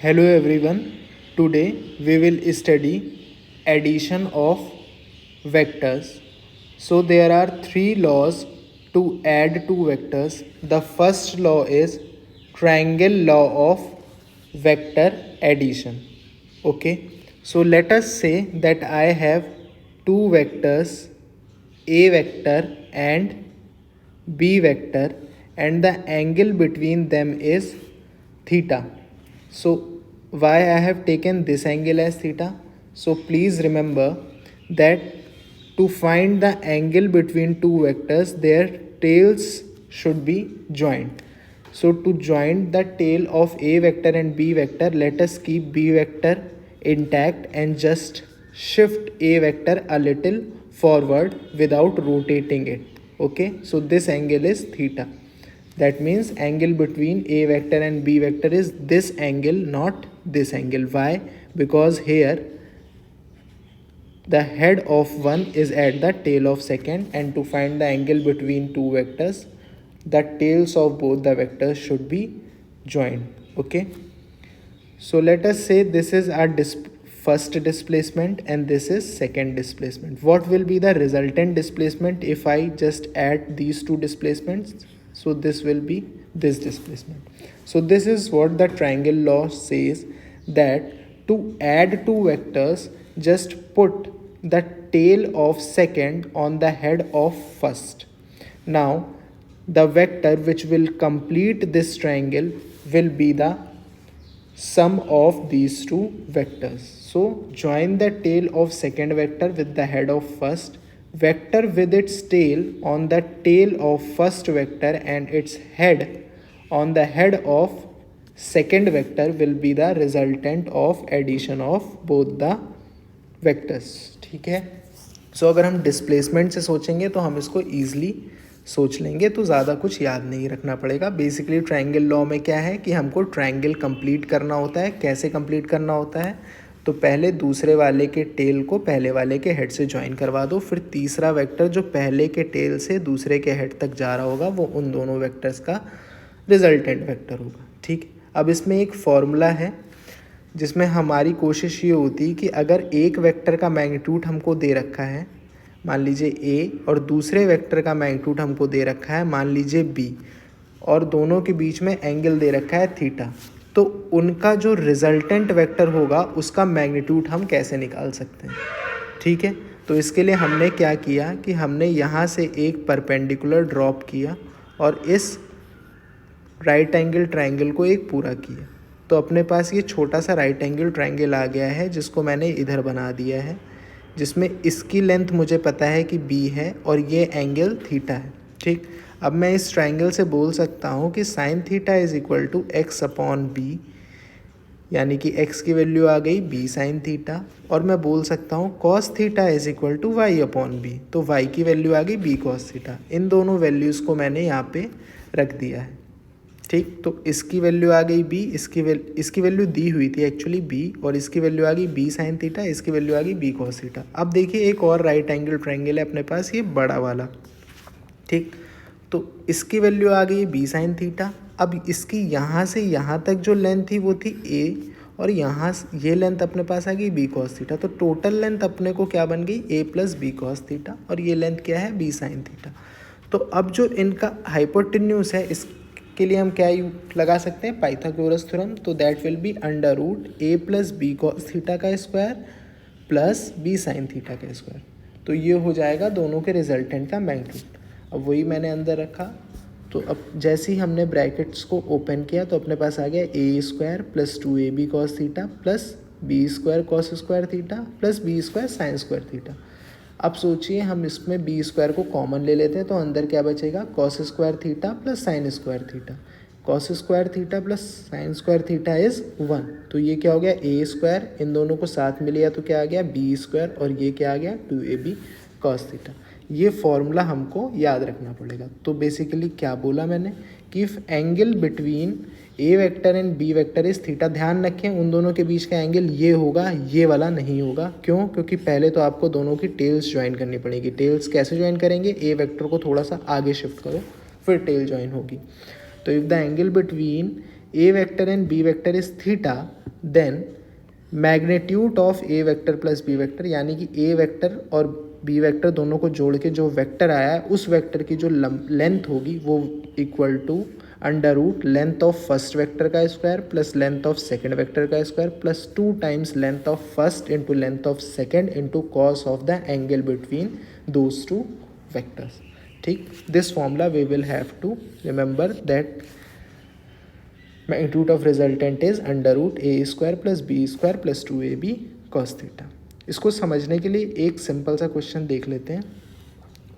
Hello everyone. Today we will study addition of vectors. So there are three laws to add two vectors. The first law is triangle law of vector addition. Okay. So let us say that I have two vectors, A vector and B vector, and the angle between them is theta. So why I have taken this angle as theta? So please remember that to find the angle between two vectors, their tails should be joined. So to join the tail of A vector and B vector, let us keep B vector intact and just shift A vector a little forward without rotating it. Okay, so this angle is theta. That means angle between A vector and B vector is this angle, not this angle. Why? Because here the head of one is at the tail of second, and to find the angle between two vectors, the tails of both the vectors should be joined. Okay, so let us say this is our first displacement and this is second displacement. What will be the resultant displacement if I just add these two displacements? So this will be this displacement. So this is what the triangle law says, that to add two vectors, just put the tail of second on the head of first. Now the vector which will complete this triangle will be the sum of these two vectors. So join the tail of second vector with the head of first vector with its tail on the tail of first vector, and its head on the head of second vector will be the resultant of addition of both the vectors. ठीक है. सो अगर हम displacement से सोचेंगे तो हम इसको easily सोच लेंगे, तो ज़्यादा कुछ याद नहीं रखना पड़ेगा. बेसिकली ट्रायंगल लॉ में क्या है कि हमको ट्रायंगल कंप्लीट करना होता है. कैसे कंप्लीट करना होता है? तो पहले दूसरे वाले के टेल को पहले वाले के हेड से ज्वाइन करवा दो, फिर तीसरा वेक्टर जो पहले के टेल से दूसरे के हेड तक जा रहा होगा वो उन दोनों वेक्टर्स का रिजल्टेंट वेक्टर होगा. ठीक. अब इसमें एक फॉर्मूला है जिसमें हमारी कोशिश ये होती है कि अगर एक वेक्टर का मैग्नीट्यूड हमको दे रखा है, मान लीजिए a, और दूसरे वेक्टर का मैग्नीट्यूड हमको दे रखा है मान लीजिए b, और दोनों के बीच में एंगल दे रखा है थीटा, तो उनका जो रिजल्टेंट वेक्टर होगा उसका मैग्नीट्यूड हम कैसे निकाल सकते हैं. ठीक है. तो इसके लिए हमने क्या किया कि हमने यहाँ से एक परपेंडिकुलर ड्रॉप किया और इस राइट एंगल ट्रायंगल को एक पूरा किया. तो अपने पास ये छोटा सा राइट एंगल ट्रायंगल आ गया है जिसको मैंने इधर बना दिया है, जिसमें इसकी लेंथ मुझे पता है कि b है और ये एंगल थीटा है. ठीक. अब मैं इस ट्रायंगल से बोल सकता हूँ कि sine theta is equal to x upon b, यानी कि x की वैल्यू आ गई b साइन थीटा, और मैं बोल सकता हूँ cos theta is equal to y upon b, तो y की वैल्यू आ गई b कॉस थीटा. इन दोनों वैल्यूज़ को मैंने यहाँ पे रख दिया है. ठीक. तो इसकी वैल्यू आ गई b, इसकी वैल्यू दी हुई थी एक्चुअली b, और इसकी वैल्यू आ गई b साइन थीटा, इसकी वैल्यू आ गई b कॉस थीटा. अब देखिए एक और राइट एंगल ट्रायंगल है अपने पास, ये बड़ा वाला. ठीक. तो इसकी वैल्यू आ गई b साइन थीटा. अब इसकी यहाँ से यहाँ तक जो लेंथ थी वो थी a, और यहाँ ये लेंथ अपने पास आ गई b कॉस थीटा. तो टोटल लेंथ अपने को क्या बन गई a plus b cos theta, और ये लेंथ क्या है b साइन थीटा. तो अब जो इनका हाइपोटेन्यूज है इसके लिए हम क्या लगा सकते हैं, पाइथागोरस थ्योरम. तो that will be under root a plus b cos theta का square plus b sine theta का स्क्वायर. तो ये हो जाएगा दोनों के रिजल्टेंट का मैग्नीट्यूड. अब वही मैंने अंदर रखा. तो अब जैसे ही हमने ब्रैकेट्स को ओपन किया तो अपने पास आ गया a square plus 2ab cos theta plus b square cos square theta plus b square sine square theta. अब सोचिए हम इसमें b स्क्वायर को कॉमन ले लेते हैं तो अंदर क्या बचेगा, cos square theta plus sine square theta. Cos square theta plus sine square theta is 1. तो ये क्या हो गया a स्क्वायर, इन दोनों को साथ में लिया तो क्या आ गया b स्क्वायर, और ये क्या आ गया 2ab कॉस थीटा. ये फॉर्मूला हमको याद रखना पड़ेगा. तो बेसिकली क्या बोला मैंने कि if angle between A vector and B vector is theta, ध्यान रखें उन दोनों के बीच का एंगल ये होगा, ये वाला नहीं होगा. क्यों? क्योंकि पहले तो आपको दोनों की टेल्स ज्वाइन करनी पड़ेगी. टेल्स कैसे ज्वाइन करेंगे, ए वेक्टर को थोड़ा सा आगे शिफ्ट करो फिर टेल ज्वाइन होगी. तो if the angle between A vector and B vector is theta, then magnitude of A vector plus B vector, यानी कि ए वेक्टर और बी वेक्टर दोनों को जोड़ के जो वेक्टर आया है उस वेक्टर की जो लेंथ होगी वो equal to under root length of first vector का square plus length of second vector का square plus 2 times length of first into length of second into cos of the angle between those two vectors. ठीक, this formula we will have to remember that magnitude of resultant is under root A square plus B square plus 2ab cos theta. इसको समझने के लिए एक simple सा question देख लेते हैं.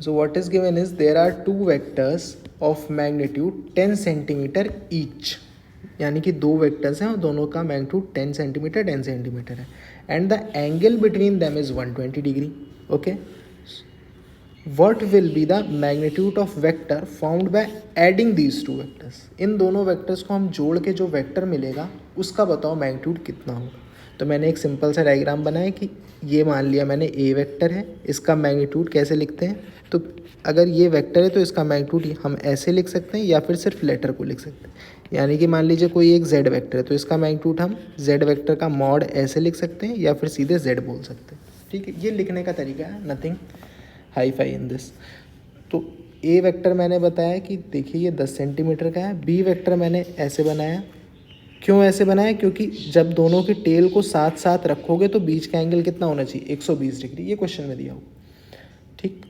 So what is given is there are two vectors of magnitude 10 centimetre each, यानी कि दो वेक्टर्स हैं और दोनों का मैग्नीट्यूड 10 सेंटीमीटर है and the angle between them is 120 degree. Okay, what will be the magnitude of vector found by adding these two vectors. इन दोनों vectors को हम जोड़ के जो वेक्टर मिलेगा उसका बताओ मैग्नीट्यूड कितना होगा. तो मैंने एक सिंपल सा डायग्राम बनाया कि ये मान लिया मैंने ए वेक्टर है, इसका मैग्नीट्यूड कैसे लिखते हैं, तो अगर ये वेक्टर है तो इसका मैग्नीट्यूड हम ऐसे लिख सकते हैं या फिर सिर्फ लेटर को लिख सकते हैं. यानी कि मान लीजिए कोई एक जेड वेक्टर है तो इसका मैग्नीट्यूड हम जेड वेक्टर का मॉड ऐसे लिख सकते हैं या फिर सीधे जेड बोल सकते हैं. ठीक है, ये लिखने का तरीका है, nothing hi fi in this. तो ए वेक्टर मैंने बताया कि देखिए ये 10 सेंटीमीटर का है. बी वेक्टर मैंने ऐसे बनाया. क्यों ऐसे बनाया, क्योंकि जब दोनों की टेल को साथ साथ रखोगे तो बीच का एंगल कितना होना चाहिए, 120 डिग्री. ये क्वेश्चन में दिया होगा. ठीक,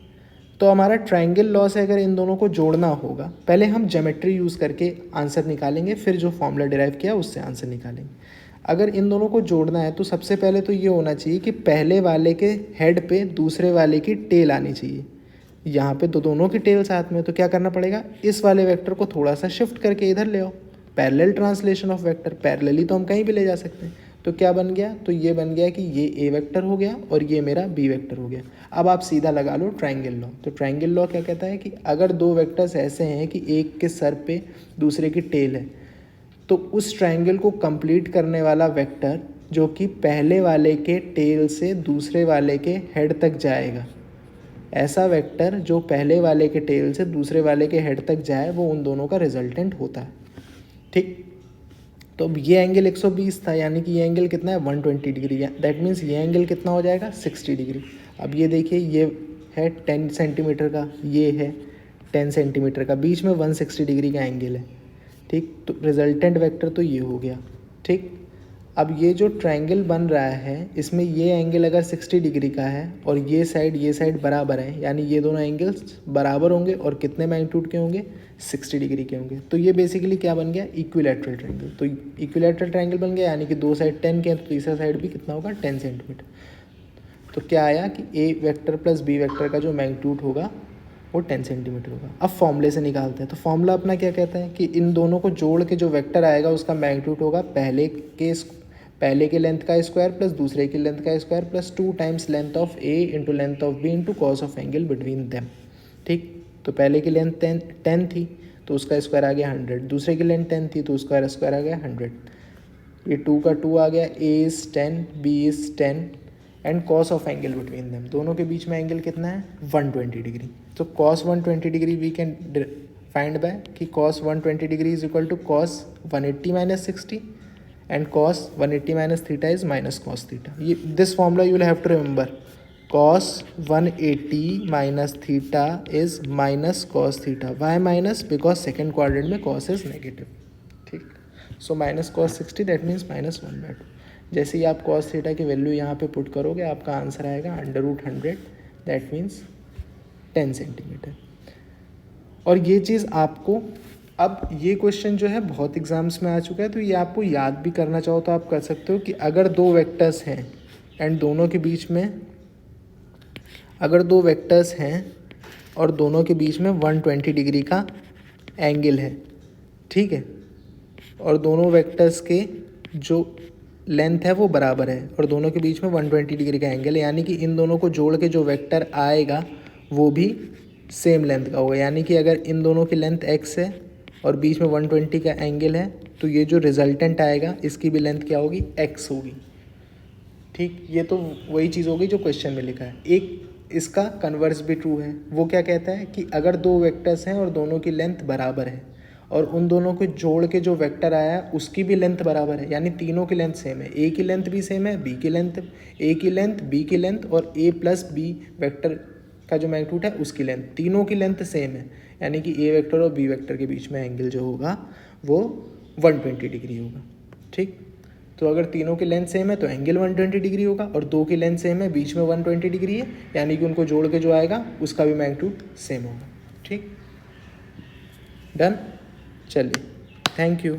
तो हमारा ट्रायंगल लॉ से अगर इन दोनों को जोड़ना होगा, पहले हम ज्योमेट्री यूज़ करके आंसर निकालेंगे, फिर जो फॉर्मूला डिराइव किया उससे आंसर निकालेंगे. अगर इन दोनों को जोड़ना है तो सबसे पहले तो ये होना चाहिए कि पहले वाले के हेड पे दूसरे वाले की टेल आनी चाहिए. यहाँ पे तो दोनों की टेल साथ में, तो क्या करना पड़ेगा, इस वाले वेक्टर को थोड़ा सा शिफ्ट करके इधर ले आओ. Parallel translation of vector, parallelly तो हम कहीं भी ले जा सकते हैं. तो क्या बन गया, तो ये बन गया कि ये ए वेक्टर हो गया और ये मेरा बी वेक्टर हो गया. अब आप सीधा लगा लो ट्रायंगल लॉ. तो ट्रायंगल लॉ क्या कहता है कि अगर दो वेक्टर्स ऐसे हैं कि एक के सर पे दूसरे की टेल है, तो उस ट्रायंगल को कंप्लीट करने वाला वेक्टर जो कि पहले वाले के टेल से दूसरे वाले के हेड तक जाएगा, ऐसा वेक्टर जो पहले वाले के टेल से दूसरे वाले के हेड तक जाए, वो उन दोनों का रिजल्टेंट होता है. ठीक, तो अब ये एंगल 120 था, यानी कि ये एंगल कितना है 120 डिग्री. दैट मीन्स ये एंगल कितना हो जाएगा 60 डिग्री. अब ये देखिए ये है 10 सेंटीमीटर का, ये है 10 सेंटीमीटर का, बीच में 160 डिग्री का एंगल है. ठीक, तो रिजल्टेंट वेक्टर तो ये हो गया. ठीक, अब ये जो ट्रायंगल बन रहा है इसमें ये एंगल अगर 60 डिग्री का है और ये साइड बराबर है, यानी ये दोनों एंगल्स बराबर होंगे और कितने मैग्नीट्यूड के होंगे, 60 डिग्री के होंगे. तो ये बेसिकली क्या बन गया, इक्विलैटरल ट्रायंगल. तो इक्विलैटरल ट्रायंगल बन गया, यानी कि दो साइड 10 के हैं तो तीसरा साइड भी कितना होगा 10 सेंटीमीटर. तो क्या आया कि A vector plus B vector का जो मैग्नीट्यूड होगा वो 10 सेंटीमीटर होगा. अब फॉर्मूले से निकालते हैं. तो फॉर्मूला अपना क्या कहता है कि इन दोनों को जोड़ के जो वेक्टर आएगा उसका मैग्नीट्यूड होगा पहले के लेंथ का स्क्वायर प्लस दूसरे की लेंथ का square plus 2 times length of A into length of B into cos of angle between them. ठीक, तो पहले की लेंथ 10 थी तो उसका स्क्वायर आ गया 100, दूसरे की लेंथ 10 थी तो उसका स्क्वायर आ गया 100. ये 2 का 2 आ गया, A is 10 B is 10 and cos of angle between them, दोनों के बीच में एंगल कितना है 120 डिग्री. तो cos 120 degree we can find by कि cos 120 degree is equal to cos 180 minus 60 and cos 180 minus theta is minus cos theta. ये this formula you will have to remember. Cos 180 minus theta is minus cos theta. Why minus, because second quadrant में cos is negative. ठीक, so minus cos 60 that means minus 1/2. जैसे ही आप cos theta की value यहाँ पे put करोगे आपका answer आएगा under root 100, that means 10 centimetre. और ये चीज़ आपको, अब ये क्वेश्चन जो है बहुत एग्जाम्स में आ चुका है, तो ये आपको याद भी करना चाहो तो आप कर सकते हो कि अगर दो वेक्टर्स हैं एंड दोनों के बीच में, अगर दो वेक्टर्स हैं और दोनों के बीच में 120 डिग्री का एंगल है, ठीक है, और दोनों वेक्टर्स के जो लेंथ है वो बराबर है और दोनों के बीच में 120 डिग्री का एंगल है, यानी कि इन दोनों को जोड़ के जो वेक्टर आएगा वो भी सेम लेंथ का होगा. यानी कि अगर इन दोनों की लेंथ x है और बीच में 120 का एंगल है तो ये जो रिजल्टेंट आएगा इसकी भी लेंथ क्या होगी, x होगी. ठीक, ये तो वही चीज़ होगी जो क्वेश्चन में लिखा है. एक इसका कन्वर्स भी ट्रू है. वो क्या कहता है कि अगर दो वेक्टर्स हैं और दोनों की लेंथ बराबर है और उन दोनों को जोड़ के जो वेक्टर आया है उसकी भी लेंथ बराबर है, यानी तीनों की लेंथ सेम है। ए की लेंथ भी सेम है, बी की लेंथ, ए की लेंथ, बी की लेंथ और ए प्लस बी वेक्टर का जो मैग्नीट्यूड है उसकी लेंथ, तीनों की लेंथ सेम है, यानी कि ए वेक्टर और बी वेक्टर के बीच में एंगल जो होगा वो 120 डिग्री होगा। ठीक, तो अगर तीनों की लेंथ सेम है तो एंगल 120 डिग्री होगा, और दो की लेंथ सेम है, बीच में 120 डिग्री है, यानी कि उनको जोड़ के जो आएगा उसका भी मैग्नीट्यूड सेम होगा। ठीक, डन, चलिए, थैंक यू।